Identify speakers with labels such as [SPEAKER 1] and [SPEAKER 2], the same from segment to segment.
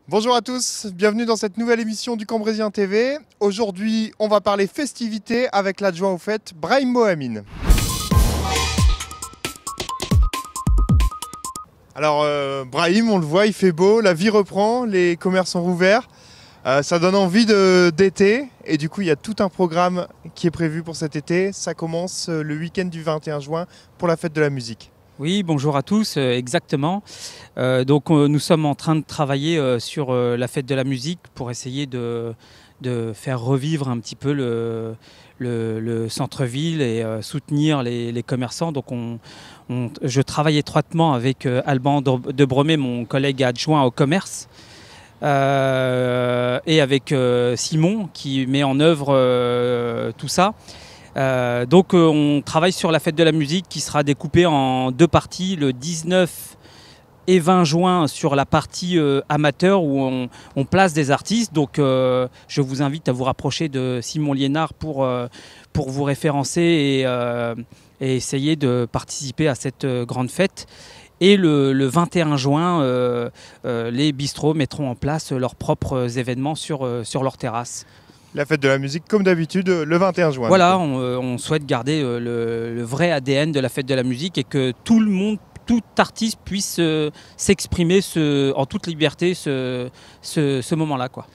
[SPEAKER 1] Bonjour à tous, bienvenue dans cette nouvelle émission du Cambrésien TV. Aujourd'hui, on va parler festivités avec l'adjoint aux fêtes, Brahim Mohamine. Alors, Brahim, on le voit, il fait beau, la vie reprend, les commerces sont rouverts. Ça donne envie d'été et du coup, il y a tout un programme qui est prévu pour cet été. Ça commence le week-end du 21 juin pour la fête de la musique.
[SPEAKER 2] Oui, bonjour à tous, exactement. Nous sommes en train de travailler sur la fête de la musique pour essayer de faire revivre un petit peu le centre-ville et soutenir les commerçants. Je travaille étroitement avec Alban de Bromé, mon collègue adjoint au commerce, et avec Simon qui met en œuvre tout ça. On travaille sur la fête de la musique qui sera découpée en deux parties, le 19 et 20 juin sur la partie amateur où on place des artistes. Je vous invite à vous rapprocher de Simon Liénard pour vous référencer et essayer de participer à cette grande fête. Et le 21 juin, les bistrots mettront en place leurs propres événements sur leur terrasse.
[SPEAKER 1] La fête de la musique, comme d'habitude, le 21 juin.
[SPEAKER 2] Voilà, on souhaite garder le vrai ADN de la fête de la musique et que tout le monde, tout artiste puisse s'exprimer en toute liberté ce moment-là, quoi.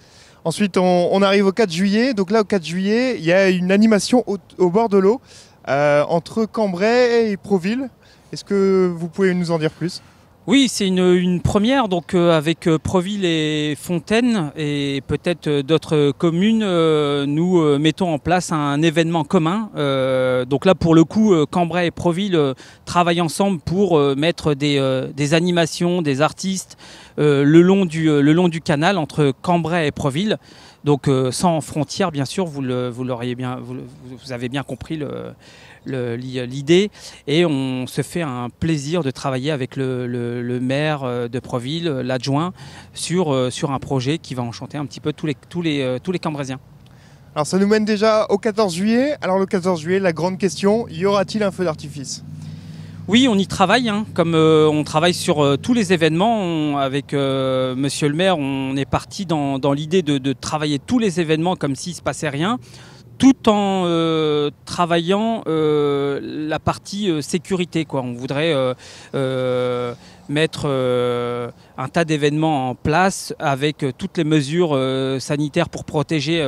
[SPEAKER 1] Ensuite, on arrive au 4 juillet. Donc là, au 4 juillet, il y a une animation au bord de l'eau entre Cambrai et Proville. Est-ce que vous pouvez nous en dire plus ?
[SPEAKER 2] Oui, c'est une première, avec Proville et Fontaine et peut-être d'autres communes, nous mettons en place un événement commun. Donc là, pour le coup, Cambrai et Proville travaillent ensemble pour mettre des animations, des artistes le long du canal entre Cambrai et Proville. Donc sans frontières, bien sûr, vous avez bien compris l'idée, et on se fait un plaisir de travailler avec le maire de Proville, l'adjoint, sur un projet qui va enchanter un petit peu tous les Cambrésiens.
[SPEAKER 1] Alors ça nous mène déjà au 14 juillet. Alors le 14 juillet, la grande question, y aura-t-il un feu d'artifice ?
[SPEAKER 2] Oui, on y travaille, comme on travaille sur tous les événements. Avec monsieur le maire, on est parti dans l'idée de travailler tous les événements comme s'il ne se passait rien, tout en travaillant la partie sécurité, quoi. On voudrait mettre un tas d'événements en place avec toutes les mesures sanitaires pour protéger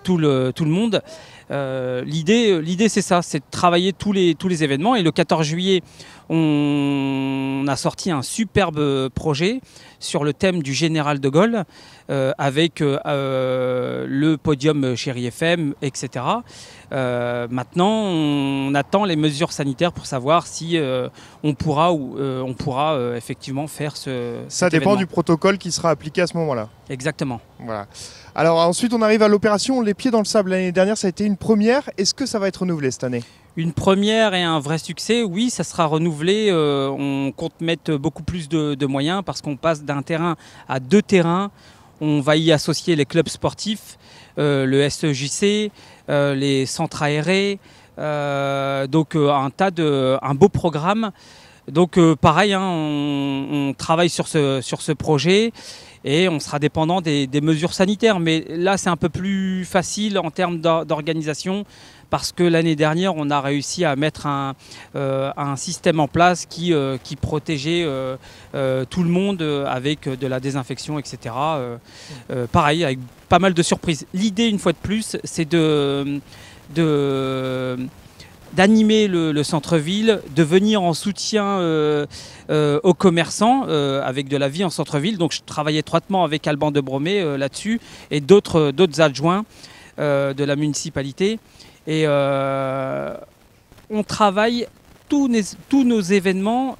[SPEAKER 2] tout le monde. L'idée c'est ça, c'est de travailler tous les événements. Et le 14 juillet, on a sorti un superbe projet sur le thème du Général de Gaulle, avec le podium Chéri FM, etc. Maintenant, on attend les mesures sanitaires pour savoir si on pourra effectivement faire
[SPEAKER 1] Ça dépend du protocole qui sera appliqué à ce moment-là.
[SPEAKER 2] Exactement.
[SPEAKER 1] Voilà. Alors ensuite, on arrive à l'opération Les Pieds dans le Sable. L'année dernière, ça a été une première. Est-ce que ça va être renouvelé cette année ?
[SPEAKER 2] Une première et un vrai succès, oui, ça sera renouvelé. On compte mettre beaucoup plus de moyens parce qu'on passe d'un terrain à deux terrains. On va y associer les clubs sportifs, le SEJC, les centres aérés, un beau programme. Donc pareil, on travaille sur ce projet et on sera dépendant des mesures sanitaires. Mais là, c'est un peu plus facile en termes d'organisation parce que l'année dernière, on a réussi à mettre un système en place qui protégeait tout le monde avec de la désinfection, etc. Pareil, avec pas mal de surprises. L'idée, une fois de plus, c'est d'animer le centre-ville, de venir en soutien aux commerçants avec de la vie en centre-ville. Donc je travaille étroitement avec Alban de Bromé là-dessus et d'autres adjoints de la municipalité. Et on travaille tous nos événements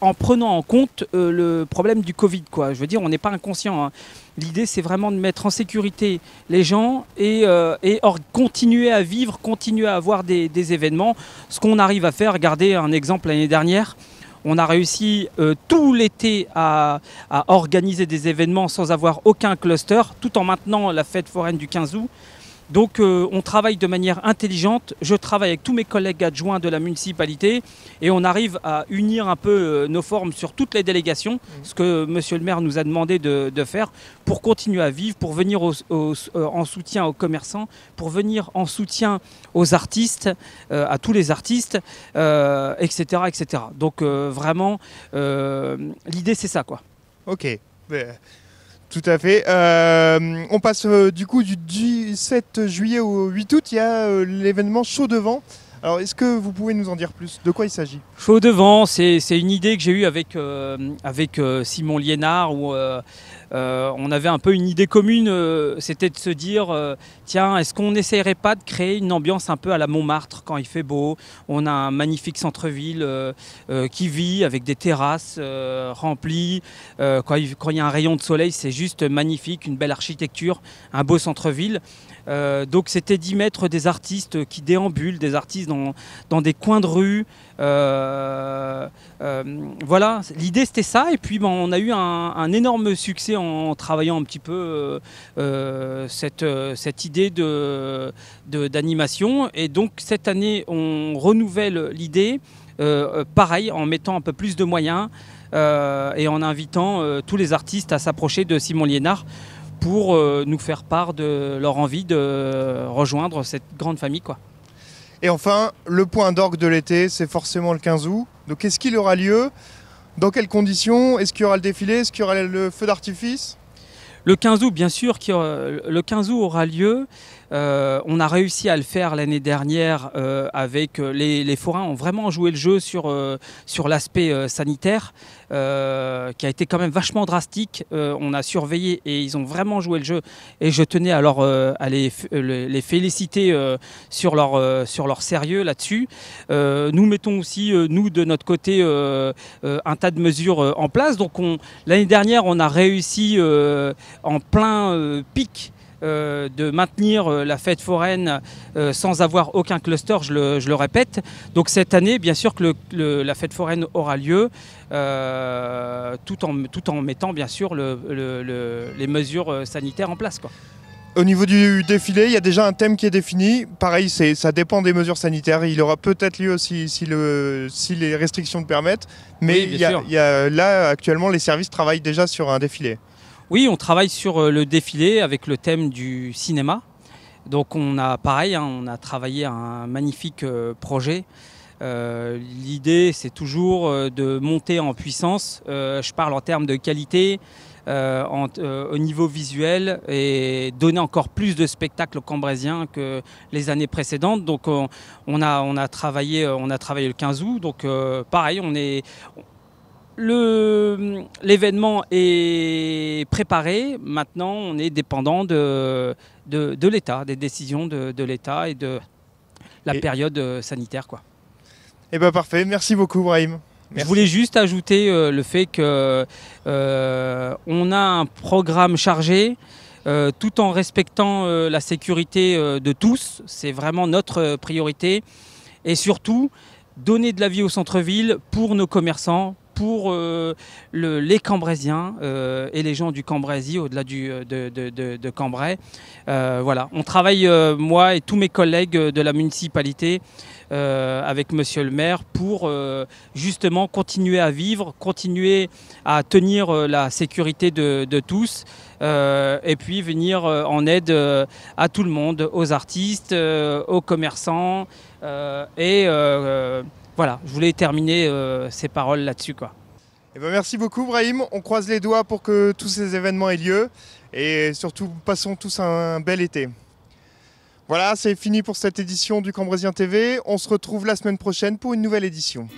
[SPEAKER 2] en prenant en compte le problème du Covid, quoi. Je veux dire, on n'est pas inconscient. L'idée, c'est vraiment de mettre en sécurité les gens et continuer à vivre, continuer à avoir des événements. Ce qu'on arrive à faire, regardez un exemple l'année dernière, on a réussi tout l'été à organiser des événements sans avoir aucun cluster, tout en maintenant la fête foraine du 15 août. Donc on travaille de manière intelligente, je travaille avec tous mes collègues adjoints de la municipalité et on arrive à unir un peu nos formes sur toutes les délégations, ce que monsieur le maire nous a demandé de faire pour continuer à vivre, pour venir en soutien aux commerçants, pour venir en soutien aux artistes, à tous les artistes, etc., etc. Donc vraiment, l'idée c'est ça, quoi.
[SPEAKER 1] Ok. Tout à fait. On passe du coup du 17 juillet au 8 août, il y a l'événement Chaud de Vent. Alors est-ce que vous pouvez nous en dire plus? De quoi il s'agit?
[SPEAKER 2] Chaud de Vent, c'est une idée que j'ai eue avec Simon Liénard où on avait un peu une idée commune, c'était de se dire tiens, est-ce qu'on n'essayerait pas de créer une ambiance un peu à la Montmartre quand il fait beau? On a un magnifique centre-ville qui vit avec des terrasses remplies. Quand il y a un rayon de soleil, c'est juste magnifique, une belle architecture, un beau centre-ville. Donc c'était d'y mettre des artistes qui déambulent, des artistes dans des coins de rue. Voilà, l'idée c'était ça. Et puis on a eu un énorme succès en travaillant un petit peu cette idée d'animation. Et donc cette année, on renouvelle l'idée, pareil, en mettant un peu plus de moyens et en invitant tous les artistes à s'approcher de Simon Liénard pour nous faire part de leur envie de rejoindre cette grande famille, quoi.
[SPEAKER 1] Et enfin, le point d'orgue de l'été, c'est forcément le 15 août. Donc est-ce qu'il aura lieu? Dans quelles conditions? Est-ce qu'il y aura le défilé? Est-ce qu'il y aura le feu d'artifice?
[SPEAKER 2] Le 15 août, bien sûr, le 15 août aura lieu. On a réussi à le faire l'année dernière avec les forains ont vraiment joué le jeu sur l'aspect sanitaire qui a été quand même vachement drastique. On a surveillé et ils ont vraiment joué le jeu et je tenais alors à les féliciter sur leur sérieux là-dessus. Nous mettons aussi, nous de notre côté, un tas de mesures en place. Donc l'année dernière, on a réussi en plein pic de maintenir la fête foraine sans avoir aucun cluster, je le répète. Donc cette année, bien sûr que la fête foraine aura lieu tout en mettant bien sûr les mesures sanitaires en place, quoi.
[SPEAKER 1] Au niveau du défilé, il y a déjà un thème qui est défini. Pareil, ça dépend des mesures sanitaires. Il aura peut-être lieu aussi si les restrictions le permettent. Mais oui, là, actuellement, les services travaillent déjà sur un défilé.
[SPEAKER 2] Oui, on travaille sur le défilé avec le thème du cinéma. Donc on a pareil, on a travaillé un magnifique projet. L'idée, c'est toujours de monter en puissance. Je parle en termes de qualité, au niveau visuel et donner encore plus de spectacles aux Cambresiens que les années précédentes. Donc on a travaillé le 15 août. Donc pareil, l'événement est préparé. Maintenant, on est dépendant de l'État, des décisions de l'État et de la période sanitaire, quoi.
[SPEAKER 1] Eh bien parfait, merci beaucoup Brahim.
[SPEAKER 2] Merci. Je voulais juste ajouter le fait qu'on a un programme chargé tout en respectant la sécurité de tous. C'est vraiment notre priorité. Et surtout, donner de la vie au centre-ville pour nos commerçants, pour les Cambresiens et les gens du Cambrésis, au-delà de Cambrai. Voilà. On travaille, moi et tous mes collègues de la municipalité, avec monsieur le maire pour justement continuer à vivre, continuer à tenir la sécurité de tous et puis venir en aide à tout le monde, aux artistes, aux commerçants voilà, je voulais terminer ces paroles là-dessus, quoi.
[SPEAKER 1] Eh ben merci beaucoup Brahim, on croise les doigts pour que tous ces événements aient lieu et surtout passons tous un bel été. Voilà, c'est fini pour cette édition du Cambresien TV. On se retrouve la semaine prochaine pour une nouvelle édition.